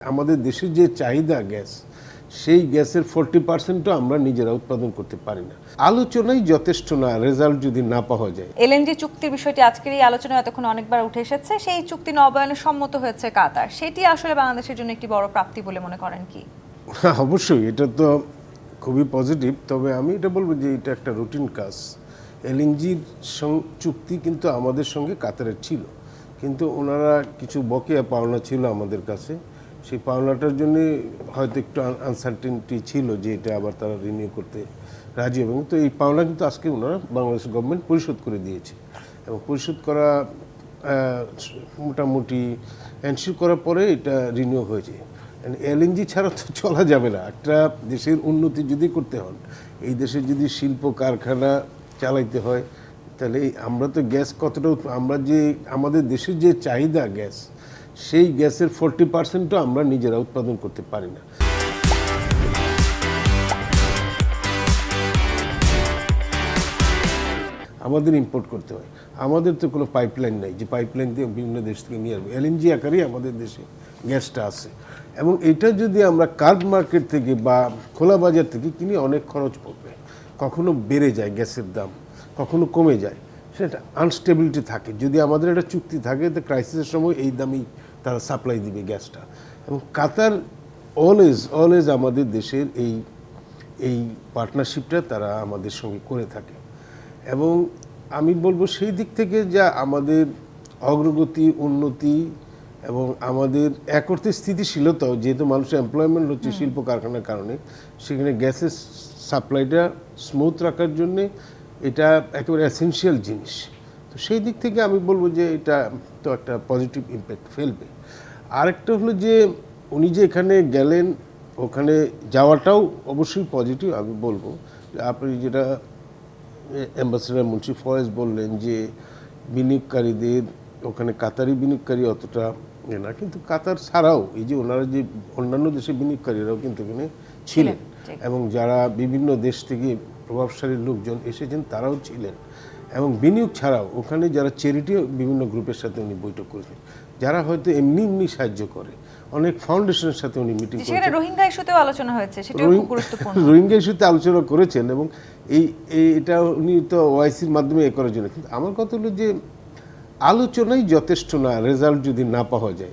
আমাদের দেশের যে চাহিদা গ্যাস, সেই গ্যাসের 40% আমরা নিজেরা উৎপাদন করতে পারি না। আলোচনাই যথেষ্ট না, রেজাল্ট যদি না পাওয়া যায়। এলএনজি চুক্তির বিষয়টি আজকের এই আলোচনায় এতক্ষণ অনেকবার উঠে এসেছে। সেই চুক্তি নবায়নে সম্মত হয়েছে কাতার। সেটি আসলে বাংলাদেশের জন্য একটি বড় প্রাপ্তি বলে মনে করেন কি? অবশ্যই এটা তো খুবই পজিটিভ, তবে আমি এটা বলবো যে এটা একটা রুটিন কাজ। এলএনজির চুক্তি কিন্তু আমাদের সঙ্গে কাতারের ছিল, কিন্তু ওনারা কিছু বকেয়া পাওনা ছিল আমাদের কাছে। সেই পাওনাটার জন্য হয়তো একটু আনসার্টেনিটি ছিল যে এটা আবার তারা রিনিউ করতে রাজি এবং তো এই পাওনা কিন্তু আজকে ওনারা বাংলাদেশ গভর্নমেন্ট পরিশোধ করে দিয়েছে এবং পরিশোধ করা মোটামুটি এনশিওর করার পরে এটা রিনিউ হয়েছে। এলএনজি ছাড়া তো চলা যাবে না। একটা দেশের উন্নতি যদি করতে হন, এই দেশে যদি শিল্প কারখানা চালাইতে হয়, তাহলে আমরা তো গ্যাস কতটা আমরা যে আমাদের দেশের যে চাহিদা গ্যাস, সেই গ্যাসের 40%ও আমরা নিজেরা উৎপাদন করতে পারি না। আমাদের ইম্পোর্ট করতে হয়। আমাদের তো কোনো পাইপলাইন নাই যে পাইপলাইন দিয়ে বিভিন্ন দেশ থেকে নিয়ে আসবো। এলএনজি আকারেই আমাদের দেশে গ্যাসটা আছে এবং এটা যদি আমরা কার্ড মার্কেট থেকে বা খোলা বাজার থেকে কিনি, অনেক খরচ পড়বে। কখনো বেড়ে যায় গ্যাসের দাম, কখনো কমে যায়, সেটা আনস্টেবিলিটি থাকে। যদি আমাদের একটা চুক্তি থাকে, তো ক্রাইসিসের সময় এই দামেই তারা সাপ্লাই দিবে গ্যাসটা। এবং কাতার অলওয়েজ আমাদের দেশের এই পার্টনারশিপটা তারা আমাদের সঙ্গে করে থাকে এবং আমি বলবো সেই দিক থেকে যা আমাদের অগ্রগতি, উন্নতি এবং আমাদের এক অর্থে স্থিতিশীলতাও, যেহেতু মানুষের এমপ্লয়মেন্ট হচ্ছে শিল্প কারখানার কারণে, সেখানে গ্যাসের সাপ্লাইটা স্মুথ রাখার জন্যে এটা একেবারে এসেনশিয়াল জিনিস। তো সেই দিক থেকে আমি বলবো যে এটা তো একটা পজিটিভ ইম্প্যাক্ট ফেলবে। আরেকটা হলো যে উনি যে এখানে গেলেন, ওখানে যাওয়াটাও অবশ্যই পজিটিভ। আমি বলবো আপনি যেটা অ্যাম্বাসেডর মুন্সি ফয়েজ বললেন যে বিনিয়োগকারীদের ওখানে কাতারি বিনিয়োগকারী অতটা না, কিন্তু কাতার ছাড়াও এই যে ওনারা যে অন্যান্য দেশের বিনিয়োগকারীরাও কিন্তু এখানে ছিলেন এবং যারা বিভিন্ন দেশ থেকে প্রভাবশালী লোকজন এসেছেন তারাও ছিলেন। এবং বিনিয়োগ ছাড়াও ওখানে যারা চ্যারিটি বিভিন্ন গ্রুপের সাথে উনি বৈঠক করেছেন, যারা হয়তো এমনি সাহায্য করে। অনেক ফাউন্ডেশনের সাথে উনি মিটিং করেছেন। রোহিঙ্গা ইস্যুতেও আলোচনা হয়েছে, সেটাও খুব গুরুত্বপূর্ণ। রোহিঙ্গা ইস্যুতে আলোচনা করেছেন এবং এটা উনি তো ওআইসির মাধ্যমে করার জন্য। কিন্তু আমার কথা হলো যে আলোচনাই যথেষ্ট না, রেজাল্ট যদি না পাওয়া যায়।